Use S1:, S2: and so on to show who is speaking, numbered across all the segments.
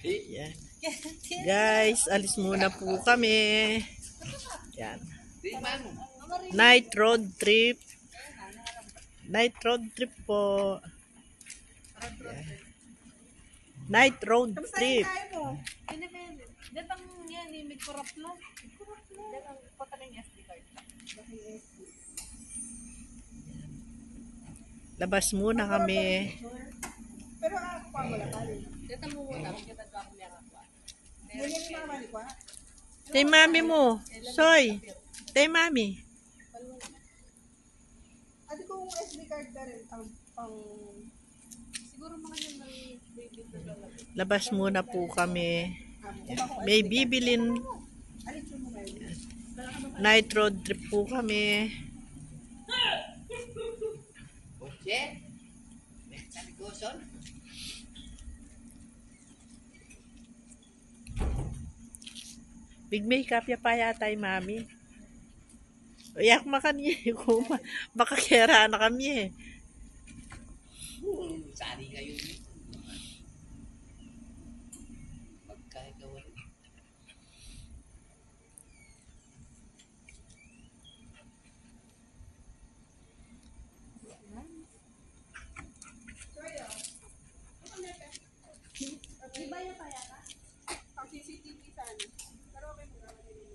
S1: Yan. Guys, alis muna po kami. Yan. Night road trip. Night road trip po. Yan. Night road trip.
S2: Datang yan, may kurap lang. Datang pata ng SD card.
S1: Labas muna kami.
S3: Pero ako pa wala pa rin.
S2: Datang mo muna, kita ko ako meron ko.
S3: Ganyan yung mama ni Kwa.
S1: Tay mami mo. Soy. Tay mami.
S3: Ate kung SD card na rin, pang
S2: Siguro mga yun ng baby ko talaga.
S1: Labas muna po kami. May bibilin.
S3: alin siya mo ngayon.
S1: Night road trip po kami. Big makeup ya pa yata yung mami. Uyak makan niya. Baka kera na kami eh.
S4: Sari kayo ni. Pagkagawan.
S3: Iba yung pa yata? Pang CCTV sana. Pero okay mo naman yun.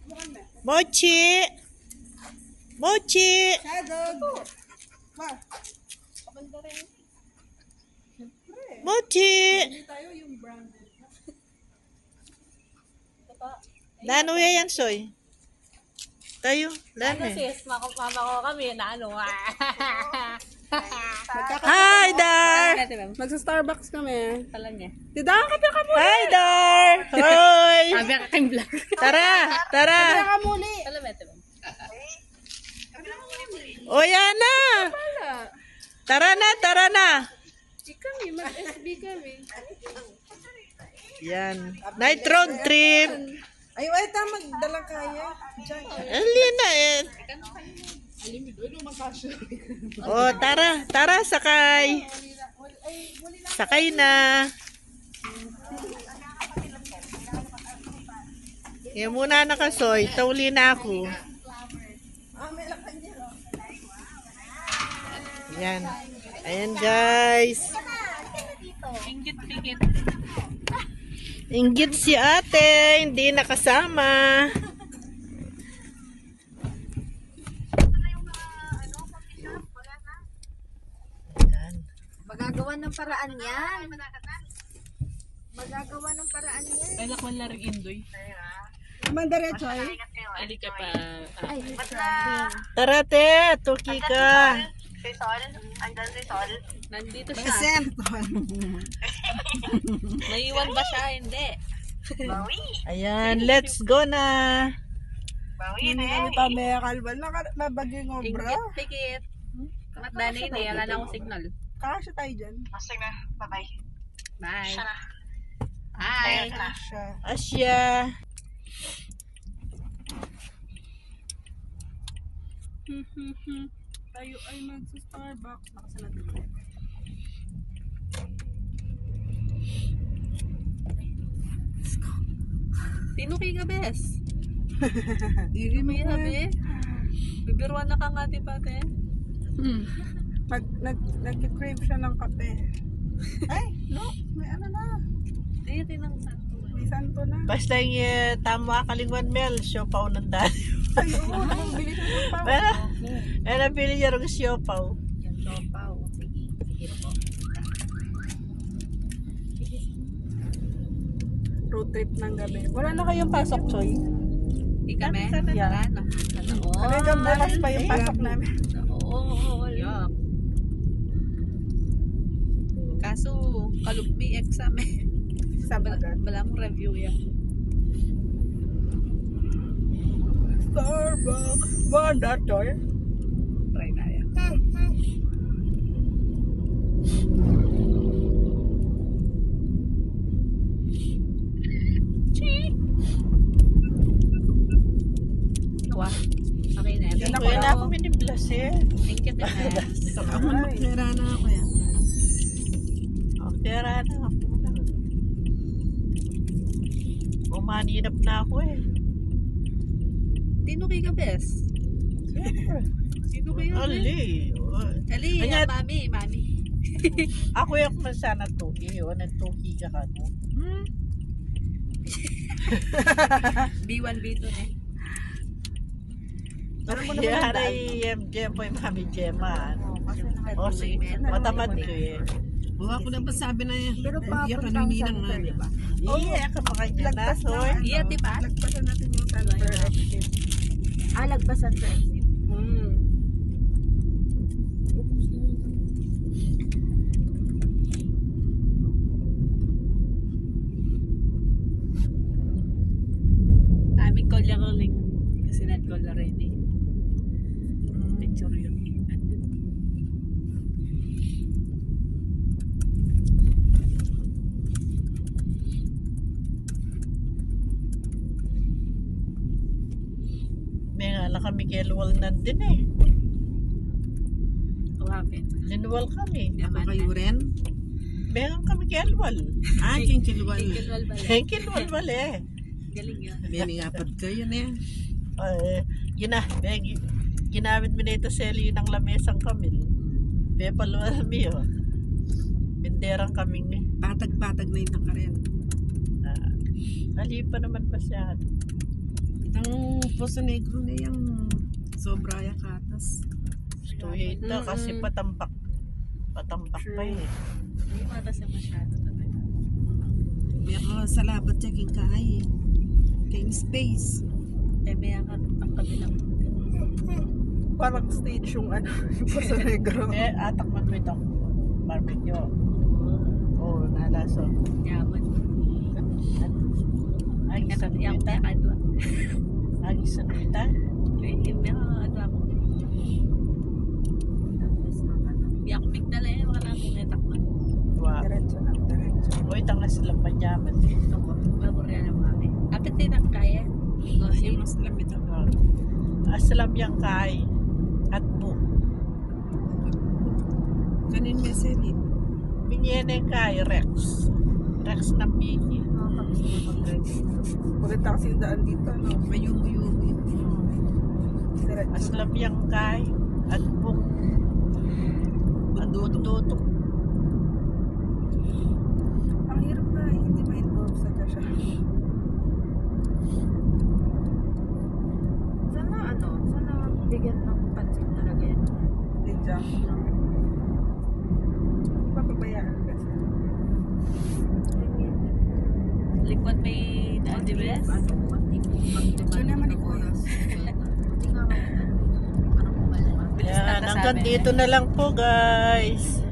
S3: Mukhang na.
S1: Mochi! Mochi!
S3: Shadow! Ma!
S2: Kabanda rin.
S3: Siyempre.
S1: Mochi!
S3: Hindi tayo yung branded.
S1: Lano yan, Soy? Tayo, lano
S2: Ano sis, mama ko kami na ano.
S1: Hi, Dar!
S3: Magsa-Starbucks kami.
S2: Talan niya.
S3: Dida, kape ka muli!
S1: Hi, Dar! Hoy!
S2: Sabi ka kayong vlog.
S1: Tara! Tara!
S3: Kape ka muli!
S2: Talan mo ito.
S1: O, yan na!
S3: Wala.
S1: Tara na, tara na!
S3: Kami, mag-SB kami.
S1: Yan. Night road trip!
S3: Ay, wait, magdala kaya. Diyan.
S1: Alina eh. O, tara. Tara, sakay. Sakay na. Yan muna nakasoy. Tauli na ako. Yan. Ayan, guys.
S2: Ingit-ingit.
S1: Inggit si ate. Hindi nakasama. Yan.
S5: Magagawa ng paraan yan. Magagawa ng paraan yan.
S2: Ay, lakwan lang rin indoy.
S3: Mandaretso ay.
S2: Ali ka pa.
S5: Ay,
S1: Tara, te. Tuki ka.
S2: Nandito siya.
S3: Present.
S2: Naiwan ba siya? Hindi.
S1: Ayan. Let's go na.
S3: Hindi kami pa may kalban. Mabaging obra.
S2: Ingit-ingit. Kamatdanay na yan. Wala na akong signal.
S3: Kasya tayo dyan.
S2: Bye. Bye.
S3: Kasya.
S1: Asya.
S3: Tayo ay magsa-Starbucks. Nakasanad naman.
S2: Tinuki ka, bes.
S3: Diri mo
S2: May habi. Bibiruan na ka nga, di ba, te?
S3: Nag-crave siya ng kape. Ay, no. May ano na.
S2: Ay, tinang sakto.
S3: May santo na.
S1: Basta yung tama kalingwan mel. Siopaw ng dali.
S3: Ay, oo. Bili siya ng pao.
S1: Pero pili niya rin siopaw.
S2: Yan, sopaw. Sige. Sige po.
S3: Road trip ng gabi. Wala na kayong pasok, Choy.
S2: Di kami?
S3: Yeah.
S2: Wala na. Ano?
S3: Hanggang bukas pa yung pasok namin.
S2: Oo. Yuck. Kaso, kalugbi exam eh.
S3: Sabagat.
S2: Wala mong review yan.
S3: Starbucks. Wanda, Choy.
S2: Try na yan. Wah. Okay na.
S1: Hindi ko na ako miniblas eh.
S2: Thank you, Temes.
S3: Ako na, pera na ako yan.
S1: Okay, Kera na ako lang. Umaninap na ako eh.
S2: Tino kay ka, Bes?
S1: Siyempre.
S2: Sino kayo?
S1: Ali.
S2: Ali,
S1: Kanya-
S2: mami.
S1: Ako yung masana tuki. O, nagtuki ka ka mo.
S2: B1, B2 eh.
S3: Alam mo naman ang daan.
S1: Yari, Gemma, yung mami Gemma.
S5: Kasi
S1: O, sige. Matamad ko eh.
S6: Buha ko na ba sabi na yan?
S5: Pero
S6: Iya
S5: papunta
S6: ka
S5: ang
S6: ninang
S5: Santa Fe,
S6: na.
S5: diba?
S1: Iya, kapakain na.
S3: Lagpas na.
S1: Soy.
S2: Iya, diba?
S3: Lagpasan natin yung Sunflower exit.
S5: Lagpasan sa exit.
S2: Aming call lang ang link. Kasi nad-call already. Picture yun.
S1: May nga lang kami kelwal na din eh.
S2: What happened?
S1: Linwal kami.
S6: Ako kayo rin?
S1: Meron kami kelwal.
S6: Kinchilwal.
S2: Tingkilwal ba lang?
S1: Kelwal eh.
S2: Galing yun.
S6: Biningapad kayo na yan.
S1: Ginamit mo na ito seli ng lamesang kamil. Bepaluan mi oh. Binderang kaming
S6: Patag-patag na yung nakarin.
S1: ali pa naman masyado.
S6: Ang Poso Negro na yung sobra yakatas.
S1: Gusto ito kasi patambak. Patambak pa eh.
S2: Hindi mata siya masyado talaga.
S6: May ako sa labat siya king kaay. King space.
S2: May ang kabilang.
S3: Parang stage yung ano, yung Poso Negro.
S1: Atak man mo itong barbecue. Oo, nalaso.
S2: Yaman.
S1: Ay, isang
S2: Yang
S1: kita.
S2: tayo kadwa.
S1: Ay, isang kita.
S2: Meron kadwa ko. Di ako bigdala eh. Wala akong netakman.
S1: Wow.
S3: Diretso lang, diretso.
S1: Uy, tanga silang panyaman.
S2: Ito ko. Paborya ng mami. Kapit din ang kaya.
S6: Kasi mas lamit ako.
S1: Aslam yang kay at bu.
S6: Kanin may seli.
S1: Minyene kay Rex. Rex na piki.
S3: Maganda kasi yung daan dito, no?
S6: Mayumi-yumi.
S3: Diretso.
S1: Aslam yang kay at bung. Bundutok.
S3: Ang hirap na hindi ma-involve sa kasya.
S5: Sana bigyan ng pansin talaga yan.
S3: Hindi dyan. Papabayaan kasi.
S2: Likwat may daan, di ba?
S3: Yun naman yung oras.
S2: Bilis
S1: Yan,
S2: na
S1: hanggang dito na lang po guys.